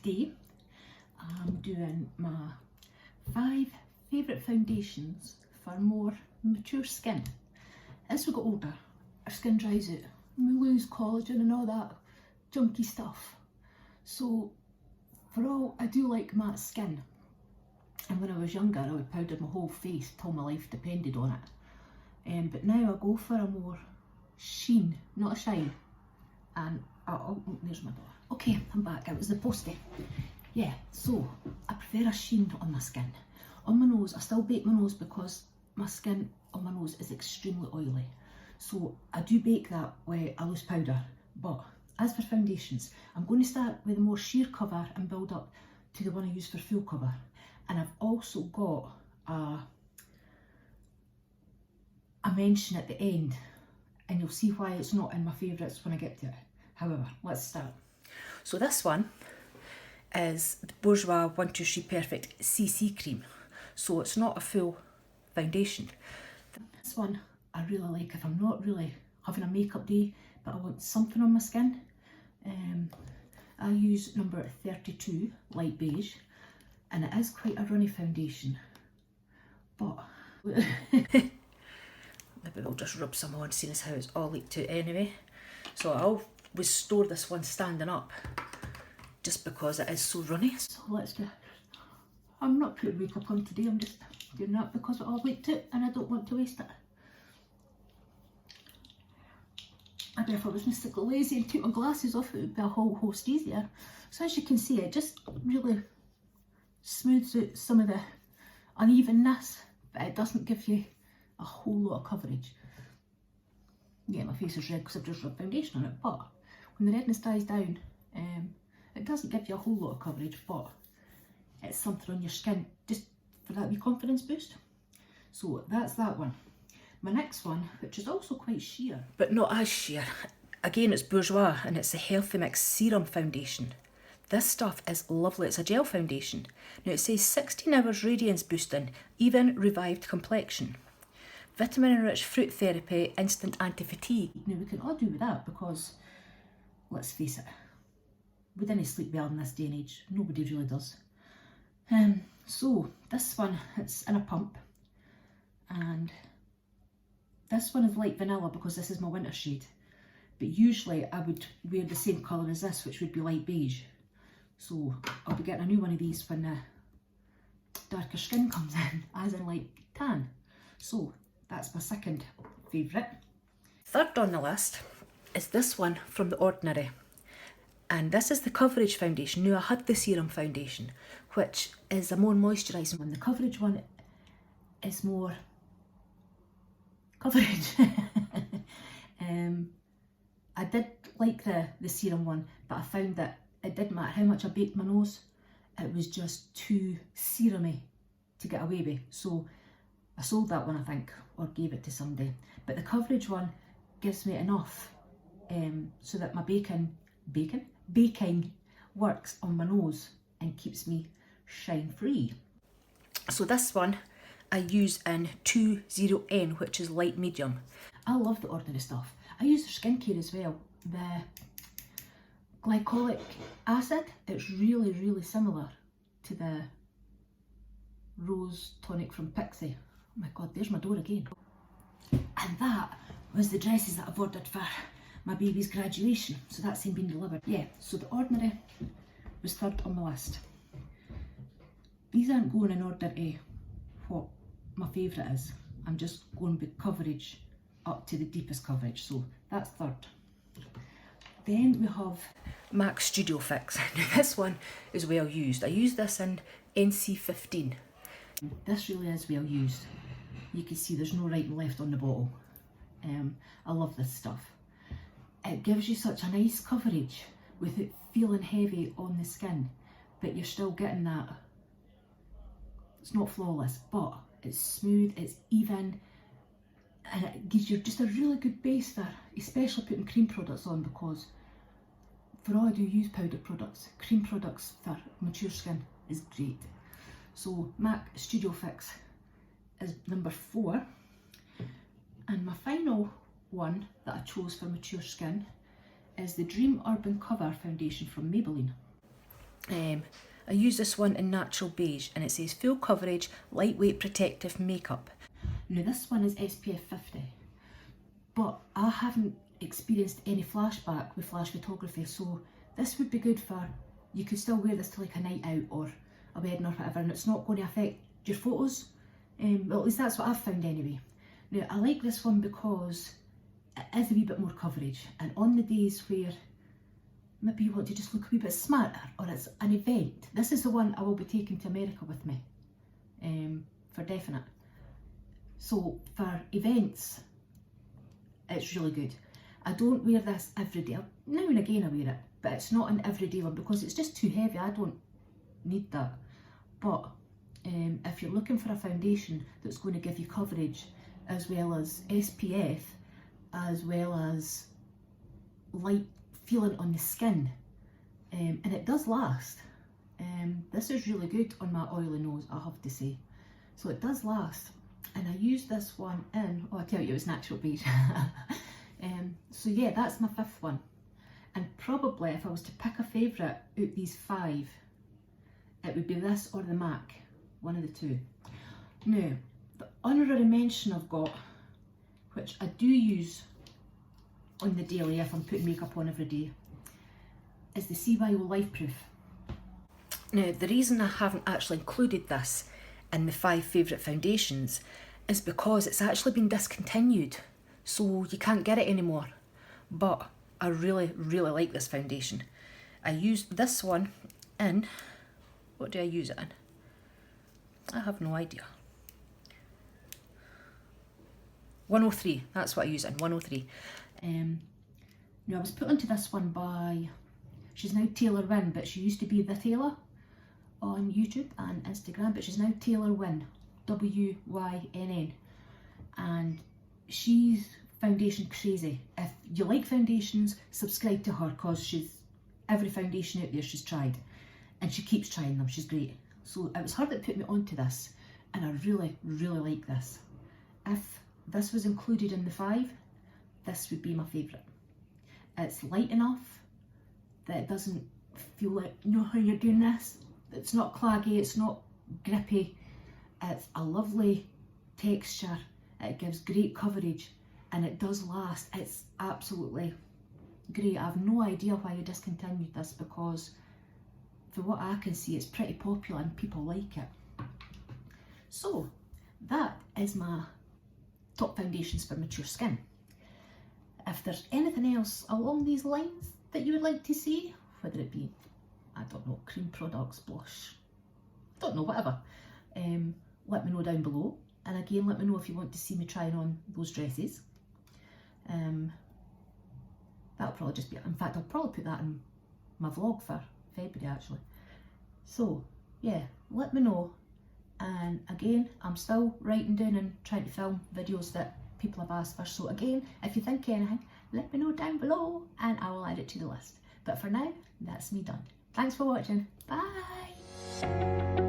Today I'm doing my 5 favourite foundations for more mature skin. As we get older, our skin dries out and we lose collagen and all that junky stuff. So for all, I do like matte skin. And when I was younger, I would powder my whole face till my life depended on it. But now I go for a more sheen, not a shine. And oh, there's my door. Okay, I'm back. It was the postie. Yeah, so I prefer a sheen on my skin. On my nose, I still bake my nose because my skin on my nose is extremely oily. So I do bake that with a loose powder. But as for foundations, I'm going to start with a more sheer cover and build up to the one I use for full cover. And I've also got a mention at the end, and you'll see why it's not in my favourites when I get to it. However, let's start. So this one is the Bourjois 123 Perfect CC Cream. So it's not a full foundation. This one I really like if I'm not really having a makeup day, but I want something on my skin. I use number 32, light beige, and it is quite a runny foundation. But maybe we'll just rub some on, seeing as how it's all leaked out anyway. So I always store this one standing up, just because it is so runny. So let's do. I'm not putting makeup on today, I'm just doing that because it all leaked out and I don't want to waste it. Maybe if I was Mr. lazy and took my glasses off, it would be a whole host easier. So as you can see, it just really smooths out some of the unevenness, but it doesn't give you a whole lot of coverage. Yeah, my face is red because I've just rubbed foundation on it, but when the redness dies down, it doesn't give you a whole lot of coverage, but it's something on your skin just for that wee confidence boost. So that's that one. My next one, which is also quite sheer, but not as sheer. Again, it's Bourjois and it's the Healthy Mix Serum Foundation. This stuff is lovely. It's a gel foundation. Now it says 16 hours radiance boosting, even revived complexion. Vitamin enriched fruit therapy, instant anti-fatigue. Now we can all do with that because, let's face it, we didn't sleep well in this day and age. Nobody really does. So this one, it's in a pump, and this one is light vanilla because this is my winter shade. But usually I would wear the same colour as this, which would be light beige. So I'll be getting a new one of these when the darker skin comes in, as in like tan. So that's my second favourite. Third on the list is this one from The Ordinary. And this is the Coverage Foundation. Now I had the Serum Foundation, which is a more moisturising one. The Coverage one is more coverage. I did like the Serum one, but I found that it didn't matter how much I baked my nose, it was just too serumy to get away with. So I sold that one, I think, or gave it to somebody. But the Coverage one gives me enough so that my baking works on my nose and keeps me shine free. So this one I use in 20N, which is light medium. I love The Ordinary stuff. I use their skincare as well. The glycolic acid, it's really, really similar to the Rose Tonic from Pixie. Oh my god, there's my door again. And that was the dresses that I've ordered for my baby's graduation. So that's him being delivered. Yeah, so The Ordinary was third on my list. These aren't going in order to what my favourite is. I'm just going with coverage up to the deepest coverage. So that's third. Then we have MAC Studio Fix. Now this one is well used. I use this in NC15. This really is well used. You can see there's no right and left on the bottle. I love this stuff. It gives you such a nice coverage with it feeling heavy on the skin, but you're still getting that. It's not flawless, but it's smooth, it's even, and it gives you just a really good base there, especially putting cream products on, because for all I do use powder products, cream products for mature skin is great. So MAC Studio Fix is number 4. And my final one that I chose for mature skin is the Dream Urban Cover Foundation from Maybelline. I use this one in natural beige and it says full coverage, lightweight protective makeup. Now this one is SPF 50, but I haven't experienced any flashback with flash photography, so this would be good for, you could still wear this to like a night out or a wedding or whatever, and it's not going to affect your photos. Well, at least that's what I've found anyway. Now I like this one because it is a wee bit more coverage, and on the days where maybe you want to just look a wee bit smarter or it's an event, this is the one I will be taking to America with me, for definite. So for events, it's really good. I don't wear this every day. Now and again I wear it, but it's not an everyday one because it's just too heavy. I don't need that. But if you're looking for a foundation that's going to give you coverage as well as SPF, as well as light feeling on the skin, and it does last. This is really good on my oily nose, I have to say. So it does last. And I used this one in, oh I tell you, it was natural beige. So yeah, that's my fifth one. And probably if I was to pick a favourite out these five, it would be this or the MAC, one of the two. Now, the honorary mention I've got, which I do use on the daily if I'm putting makeup on every day, is the CYO Life Proof. Now, the reason I haven't actually included this in the 5 favourite foundations is because it's actually been discontinued, so you can't get it anymore. But I really, really like this foundation. I used this one in, what do I use it in? I have no idea. 103, that's what I use it in, 103. Now I was put onto this one by, she's now Taylor Wynn, but she used to be The Taylor on YouTube and Instagram, but she's now Taylor Wynn, W-Y-N-N, and she's foundation crazy. If you like foundations, subscribe to her because she's every foundation out there she's tried, and she keeps trying them. She's great. So it was her that put me onto this, and I really, really like this. If this was included in the 5, this would be my favourite. It's light enough that it doesn't feel like, you know how you're doing this? It's not claggy, it's not grippy. It's a lovely texture, it gives great coverage, and it does last. It's absolutely great. I have no idea why you discontinued this because for what I can see, it's pretty popular and people like it. So that is my top foundations for mature skin. If there's anything else along these lines that you would like to see, whether it be, I don't know, cream products, blush, I don't know, whatever, let me know down below. And again, let me know if you want to see me trying on those dresses. That'll probably just be, in fact, I'll probably put that in my vlog for February actually. So yeah, let me know. And again, I'm still writing down and trying to film videos that people have asked for. So again, if you think of anything, let me know down below and I will add it to the list. But for now, that's me done. Thanks for watching. Bye.